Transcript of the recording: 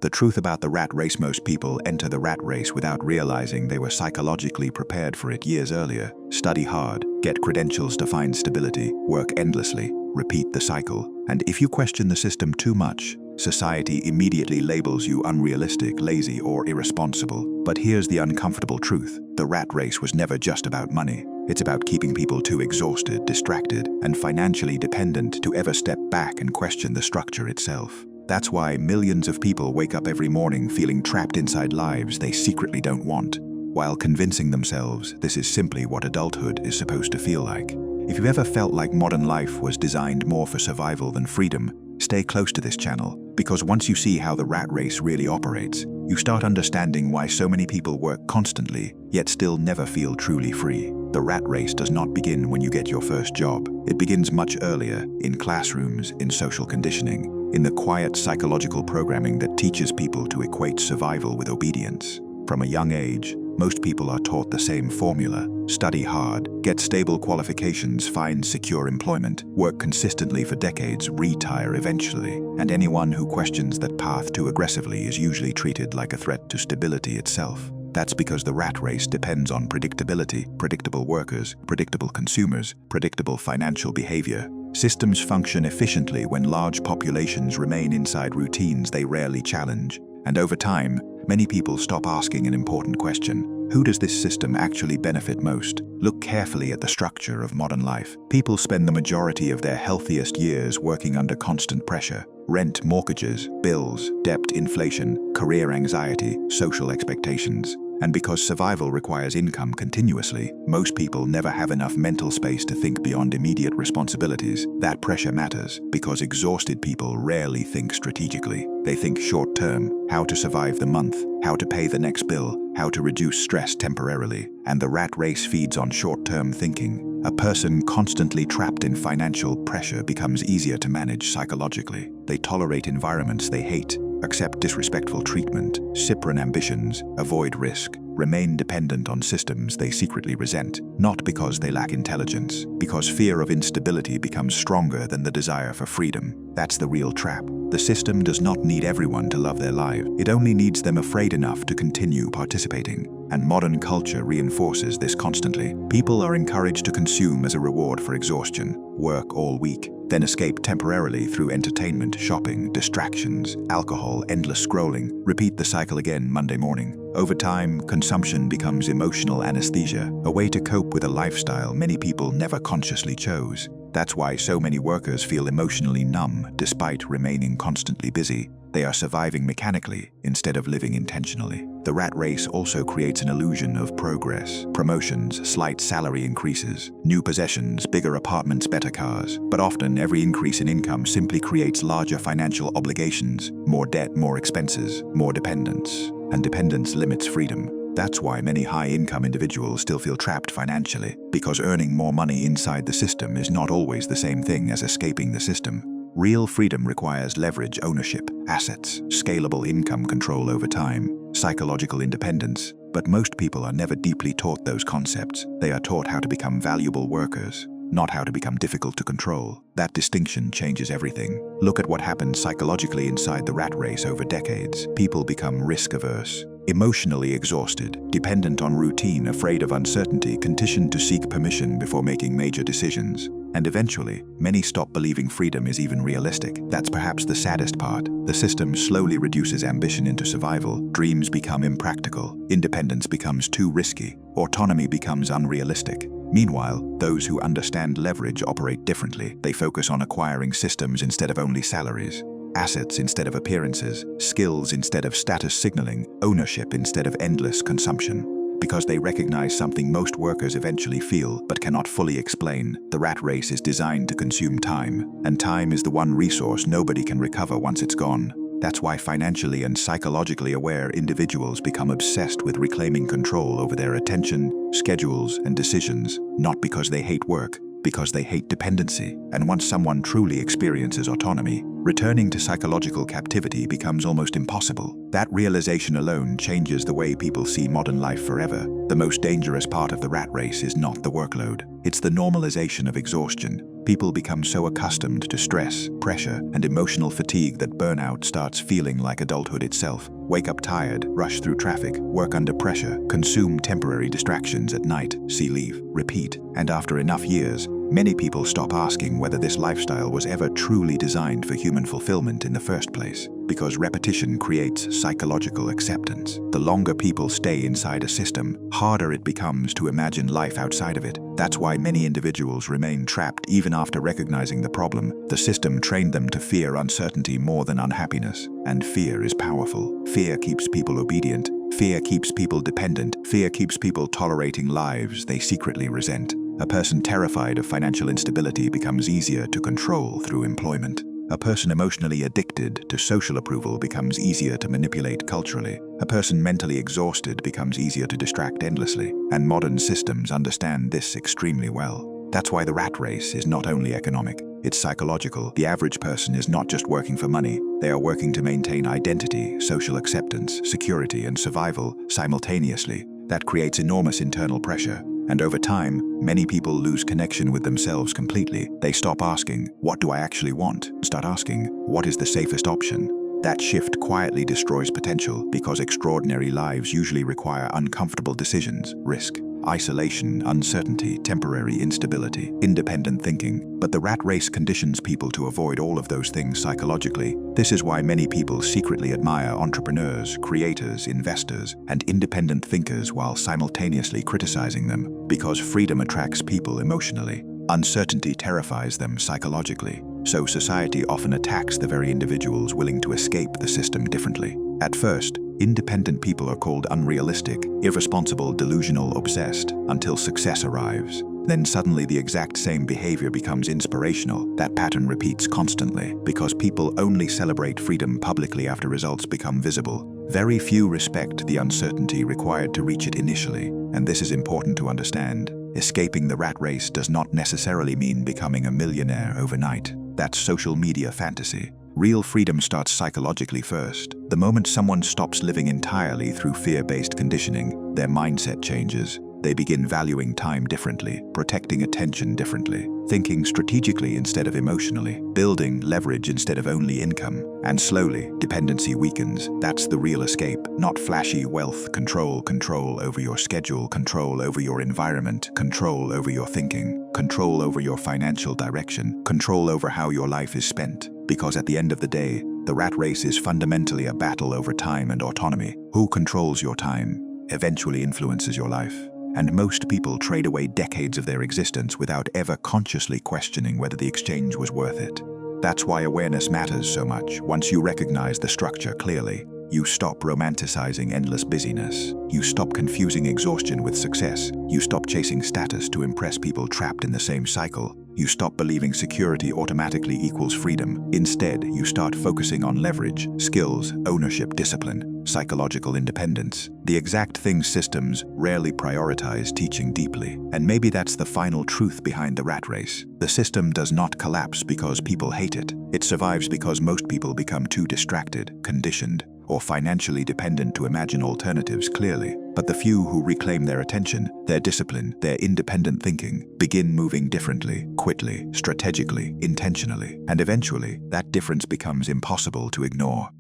The truth about the rat race: most people enter the rat race without realizing they were psychologically prepared for it years earlier. Study hard, get credentials to find stability, work endlessly, repeat the cycle. And if you question the system too much, society immediately labels you unrealistic, lazy, or irresponsible. But here's the uncomfortable truth: the rat race was never just about money. It's about keeping people too exhausted, distracted, and financially dependent to ever step back and question the structure itself. That's why millions of people wake up every morning feeling trapped inside lives they secretly don't want, while convincing themselves this is simply what adulthood is supposed to feel like. If you've ever felt like modern life was designed more for survival than freedom, stay close to this channel, because once you see how the rat race really operates, you start understanding why so many people work constantly, yet still never feel truly free. The rat race does not begin when you get your first job. It begins much earlier, in classrooms, in social conditioning, in the quiet psychological programming that teaches people to equate survival with obedience. From a young age, most people are taught the same formula: study hard, get stable qualifications, find secure employment, work consistently for decades, retire eventually. And anyone who questions that path too aggressively is usually treated like a threat to stability itself. That's because the rat race depends on predictability, predictable workers, predictable consumers, predictable financial behavior. Systems function efficiently when large populations remain inside routines they rarely challenge. And over time, many people stop asking an important question: who does this system actually benefit most? Look carefully at the structure of modern life. People spend the majority of their healthiest years working under constant pressure: rent, mortgages, bills, debt, inflation, career anxiety, social expectations. And because survival requires income continuously, most people never have enough mental space to think beyond immediate responsibilities. That pressure matters because exhausted people rarely think strategically. They think short-term: how to survive the month, how to pay the next bill, how to reduce stress temporarily. And the rat race feeds on short-term thinking. A person constantly trapped in financial pressure becomes easier to manage psychologically. They tolerate environments they hate, accept disrespectful treatment, suppress ambitions, avoid risk, remain dependent on systems they secretly resent, not because they lack intelligence, because fear of instability becomes stronger than the desire for freedom. That's the real trap. The system does not need everyone to love their lives. It only needs them afraid enough to continue participating. And modern culture reinforces this constantly. People are encouraged to consume as a reward for exhaustion, work all week, then escape temporarily through entertainment, shopping, distractions, alcohol, endless scrolling. Repeat the cycle again Monday morning. Over time, consumption becomes emotional anesthesia, a way to cope with a lifestyle many people never consciously chose. That's why so many workers feel emotionally numb despite remaining constantly busy. They are surviving mechanically instead of living intentionally. The rat race also creates an illusion of progress: promotions, slight salary increases, new possessions, bigger apartments, better cars. But often, every increase in income simply creates larger financial obligations: more debt, more expenses, more dependence. And dependence limits freedom. That's why many high-income individuals still feel trapped financially, because earning more money inside the system is not always the same thing as escaping the system. Real freedom requires leverage, ownership, assets, scalable income control over time, psychological independence. But most people are never deeply taught those concepts. They are taught how to become valuable workers, not how to become difficult to control. That distinction changes everything. Look at what happens psychologically inside the rat race over decades. People become risk-averse, emotionally exhausted, dependent on routine, afraid of uncertainty, conditioned to seek permission before making major decisions. And eventually, many stop believing freedom is even realistic. That's perhaps the saddest part. The system slowly reduces ambition into survival. Dreams become impractical. Independence becomes too risky. Autonomy becomes unrealistic. Meanwhile, those who understand leverage operate differently. They focus on acquiring systems instead of only salaries, assets instead of appearances, skills instead of status signaling, ownership instead of endless consumption. Because they recognize something most workers eventually feel but cannot fully explain: the rat race is designed to consume time, and time is the one resource nobody can recover once it's gone. That's why financially and psychologically aware individuals become obsessed with reclaiming control over their attention, schedules, and decisions, not because they hate work, because they hate dependency. And once someone truly experiences autonomy, returning to psychological captivity becomes almost impossible. That realization alone changes the way people see modern life forever. The most dangerous part of the rat race is not the workload. It's the normalization of exhaustion. People become so accustomed to stress, pressure, and emotional fatigue that burnout starts feeling like adulthood itself. Wake up tired, rush through traffic, work under pressure, consume temporary distractions at night, see leave, repeat. And after enough years, many people stop asking whether this lifestyle was ever truly designed for human fulfillment in the first place, because repetition creates psychological acceptance. The longer people stay inside a system, harder it becomes to imagine life outside of it. That's why many individuals remain trapped even after recognizing the problem. The system trained them to fear uncertainty more than unhappiness, and fear is powerful. Fear keeps people obedient. Fear keeps people dependent. Fear keeps people tolerating lives they secretly resent. A person terrified of financial instability becomes easier to control through employment. A person emotionally addicted to social approval becomes easier to manipulate culturally. A person mentally exhausted becomes easier to distract endlessly. And modern systems understand this extremely well. That's why the rat race is not only economic, it's psychological. The average person is not just working for money. They are working to maintain identity, social acceptance, security, and survival simultaneously. That creates enormous internal pressure. And over time, many people lose connection with themselves completely. They stop asking, what do I actually want? Start asking, what is the safest option? That shift quietly destroys potential because extraordinary lives usually require uncomfortable decisions, risk, isolation, uncertainty, temporary instability, independent thinking. But the rat race conditions people to avoid all of those things psychologically. This is why many people secretly admire entrepreneurs, creators, investors, and independent thinkers while simultaneously criticizing them. Because freedom attracts people emotionally, uncertainty terrifies them psychologically. So society often attacks the very individuals willing to escape the system differently. At first, independent people are called unrealistic, irresponsible, delusional, obsessed, until success arrives. Then suddenly the exact same behavior becomes inspirational. That pattern repeats constantly because people only celebrate freedom publicly after results become visible. Very few respect the uncertainty required to reach it initially, and this is important to understand. Escaping the rat race does not necessarily mean becoming a millionaire overnight. That's social media fantasy. Real freedom starts psychologically first. The moment someone stops living entirely through fear-based conditioning, their mindset changes. They begin valuing time differently, protecting attention differently, thinking strategically instead of emotionally, building leverage instead of only income. And slowly, dependency weakens. That's the real escape, not flashy wealth. Control over your schedule, control over your environment, control over your thinking, control over your financial direction, control over how your life is spent. Because at the end of the day, the rat race is fundamentally a battle over time and autonomy. Who controls your time eventually influences your life. And most people trade away decades of their existence without ever consciously questioning whether the exchange was worth it. That's why awareness matters so much. Once you recognize the structure clearly, you stop romanticizing endless busyness. You stop confusing exhaustion with success. You stop chasing status to impress people trapped in the same cycle. You stop believing security automatically equals freedom. Instead, you start focusing on leverage, skills, ownership, discipline, psychological independence. The exact things systems rarely prioritize teaching deeply. And maybe that's the final truth behind the rat race. The system does not collapse because people hate it. It survives because most people become too distracted, conditioned, or financially dependent to imagine alternatives clearly. But the few who reclaim their attention, their discipline, their independent thinking, begin moving differently, quickly, strategically, intentionally. And eventually, that difference becomes impossible to ignore.